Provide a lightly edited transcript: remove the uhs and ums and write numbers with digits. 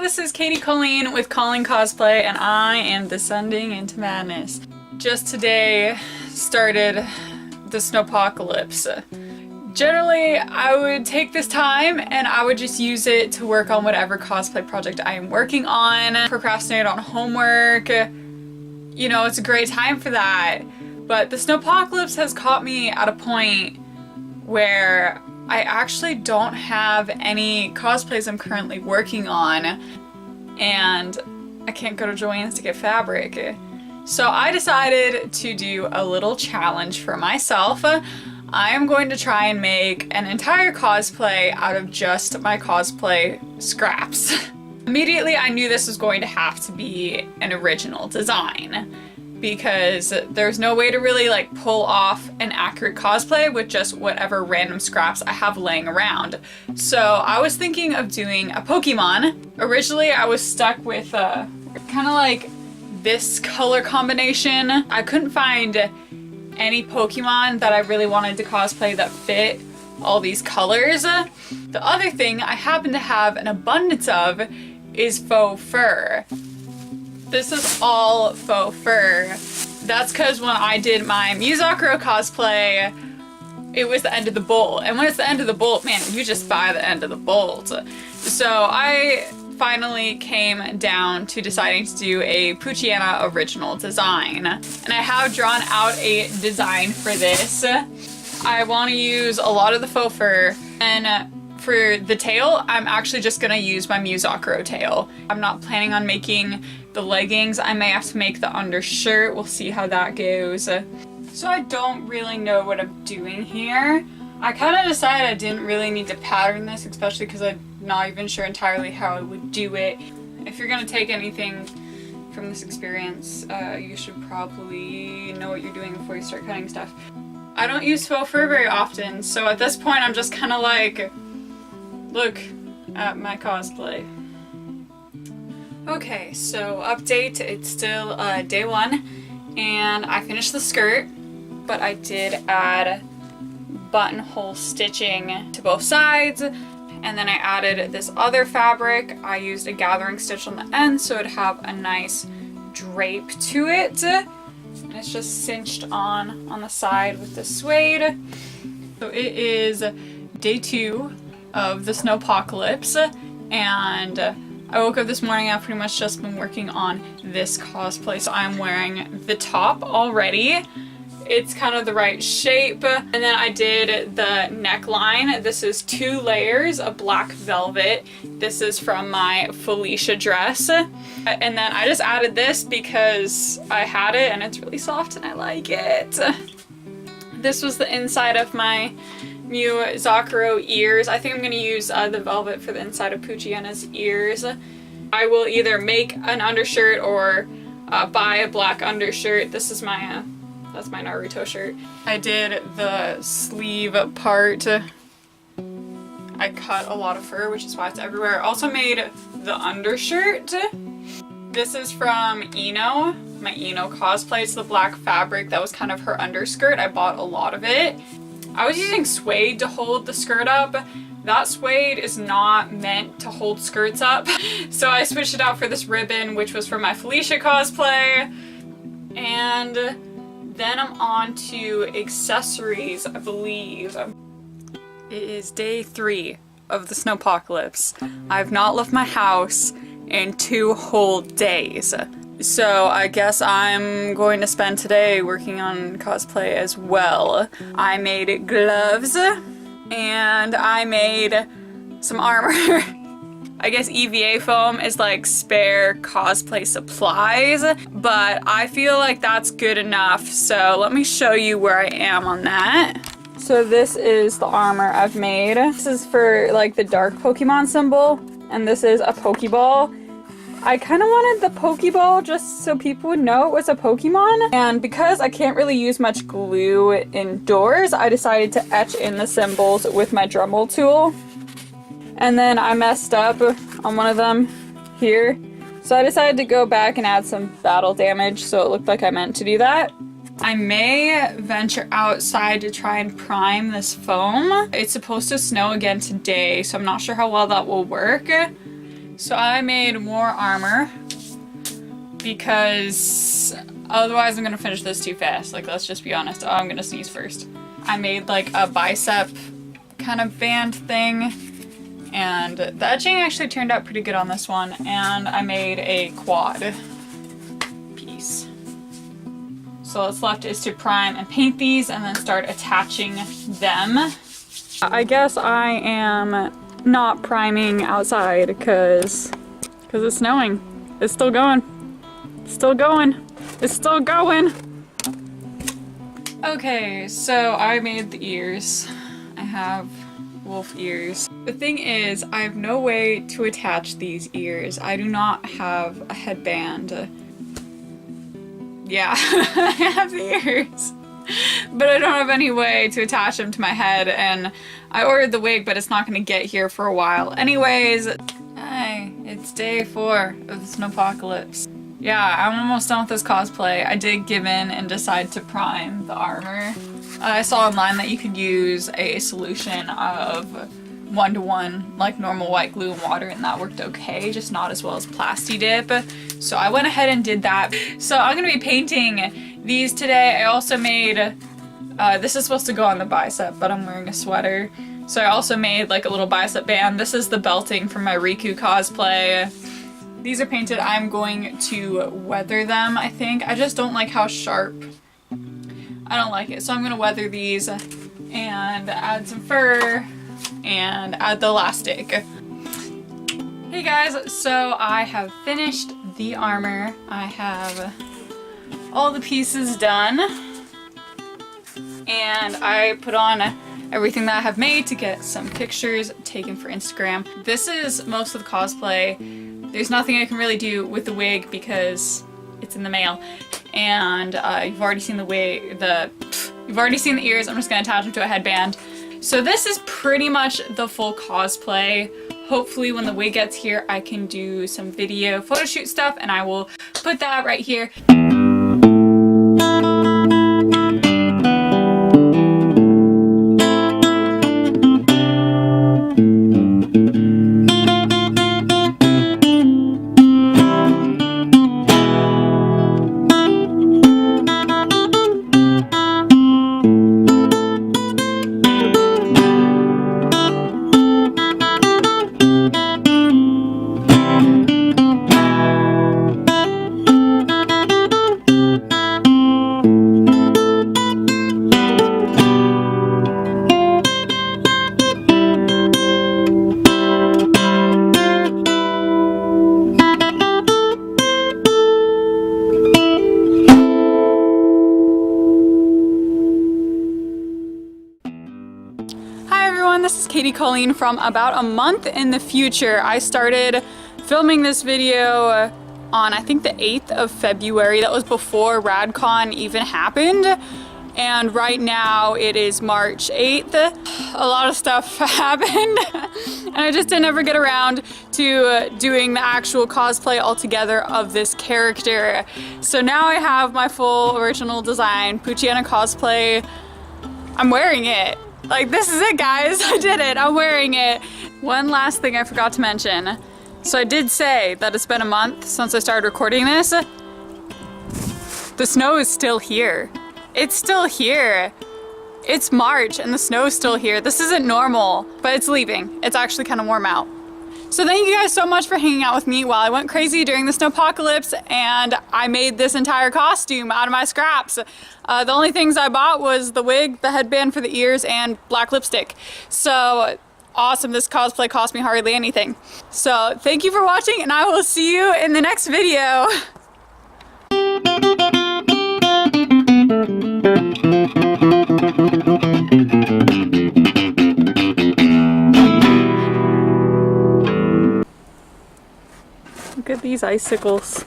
this is Katie Colleen with Colleen Cosplay, and I am descending into madness. Just today started the Snowpocalypse. Generally, I would take this time and I would just use it to work on whatever cosplay project I am working on, procrastinate on homework. You know, it's a great time for that. But the Snowpocalypse has caught me at a point where I actually don't have any cosplays I'm currently working on, and I can't go to Joann's to get fabric. So I decided to do a little challenge for myself. I am going to try and make an entire cosplay out of just my cosplay scraps. Immediately I knew this was going to have to be an original design, because there's no way to really like pull off an accurate cosplay with just whatever random scraps I have laying around. So I was thinking of doing a Pokemon. Originally I was stuck with kind of like this color combination. I couldn't find any Pokemon that I really wanted to cosplay that fit all these colors. The other thing I happen to have an abundance of is faux fur. This is all faux fur. That's because when I did my Muzakuro cosplay, it was the end of the bolt. And when it's the end of the bolt, man, you just buy the end of the bolt. So I finally came down to deciding to do a Poochyena original design. And I have drawn out a design for this. I want to use a lot of the faux fur, and for the tail, I'm actually just gonna use my Muzakuro tail. I'm not planning on making the leggings. I may have to make the undershirt. We'll see how that goes. So I don't really know what I'm doing here. I kind of decided I didn't really need to pattern this, especially because I'm not even sure entirely how I would do it. If you're gonna take anything from this experience, you should probably know what you're doing before you start cutting stuff. I don't use faux fur very often, so at this point I'm just kind of like, look at my cosplay. Okay, so update, it's still day one, and I finished the skirt, but I did add buttonhole stitching to both sides, and then I added this other fabric. I used a gathering stitch on the end so it'd have a nice drape to it. And it's just cinched on the side with the suede. So it is day 2 of the Snowpocalypse, and I woke up this morning. I've pretty much just been working on this cosplay. So I'm wearing the top already. It's kind of the right shape. And then I did the neckline. This is 2 layers of black velvet. This is from my Felicia dress. And then I just added this because I had it and it's really soft and I like it. This was the inside of my Muzakuro ears. I think I'm going to use the velvet for the inside of Poochyena's ears. I will either make an undershirt or buy a black undershirt. This is my, that's my Naruto shirt. I did the sleeve part. I cut a lot of fur, which is why it's everywhere. Also made the undershirt. This is from Ino, my Ino cosplay. It's the black fabric that was kind of her underskirt. I bought a lot of it. I was using suede to hold the skirt up. That suede is not meant to hold skirts up. So I switched it out for this ribbon, which was from my Felicia cosplay. And then I'm on to accessories, I believe. It is day 3 of the Snowpocalypse. I've not left my house in 2 whole days. So I guess I'm going to spend today working on cosplay as well. I made gloves and I made some armor. I guess EVA foam is like spare cosplay supplies, but I feel like that's good enough. So let me show you where I am on that. So this is the armor I've made. This is for like the dark Pokemon symbol, and this is a Pokeball. I kind of wanted the Pokeball just so people would know it was a Pokemon, and because I can't really use much glue indoors, I decided to etch in the symbols with my Dremel tool. And then I messed up on one of them here, so I decided to go back and add some battle damage so it looked like I meant to do that. I may venture outside to try and prime this foam. It's supposed to snow again today, so I'm not sure how well that will work. So I made more armor because otherwise I'm gonna finish this too fast. Like, let's just be honest. Oh, I'm gonna sneeze first. I made like a bicep kind of band thing, and the etching actually turned out pretty good on this one, and I made a quad piece. So what's left is to prime and paint these and then start attaching them. I guess I am not priming outside because it's snowing. It's still going. It's still going. It's still going. Okay, so I made the ears. I have wolf ears. The thing is, I have no way to attach these ears. I do not have a headband. Yeah, I have the ears, but I don't have any way to attach them to my head, and I ordered the wig, but it's not gonna get here for a while. Anyways, hi, it's day 4 of the Snowpocalypse. Yeah, I'm almost done with this cosplay. I did give in and decide to prime the armor. I saw online that you could use a solution of 1-to-1 like normal white glue and water, and that worked okay, just not as well as Plasti Dip. So I went ahead and did that. So I'm gonna be painting these today. I also made, this is supposed to go on the bicep, but I'm wearing a sweater. So I also made like a little bicep band. This is the belting from my Riku cosplay. These are painted. I'm going to weather them, I think. I just don't like how sharp. I don't like it. So I'm gonna weather these and add some fur and add the elastic. Hey guys, so I have finished the armor. I have all the pieces done, and I put on everything that I have made to get some pictures taken for Instagram. This is most of the cosplay. There's nothing I can really do with the wig because it's in the mail, and you've already seen the wig. You've already seen the ears. I'm just gonna attach them to a headband. So this is pretty much the full cosplay. Hopefully when the wig gets here, I can do some video photo shoot stuff, and I will put that right here. This is Katie Colleen from about a month in the future. I started filming this video on I think the 8th of February. That was before RadCon even happened. And right now it is March 8th. A lot of stuff happened and I just didn't ever get around to doing the actual cosplay altogether of this character. So now I have my full original design, Poochyena cosplay. I'm wearing it. Like, this is it, guys. I did it. I'm wearing it. One last thing I forgot to mention. So I did say that it's been a month since I started recording this. The snow is still here. It's still here. It's March and the snow is still here. This isn't normal, but it's leaving. It's actually kind of warm out. So thank you guys so much for hanging out with me while I went crazy during the Snowpocalypse, and I made this entire costume out of my scraps. The only things I bought was the wig, the headband for the ears, and black lipstick. So awesome, this cosplay cost me hardly anything. So thank you for watching, and I will see you in the next video. Look at these icicles.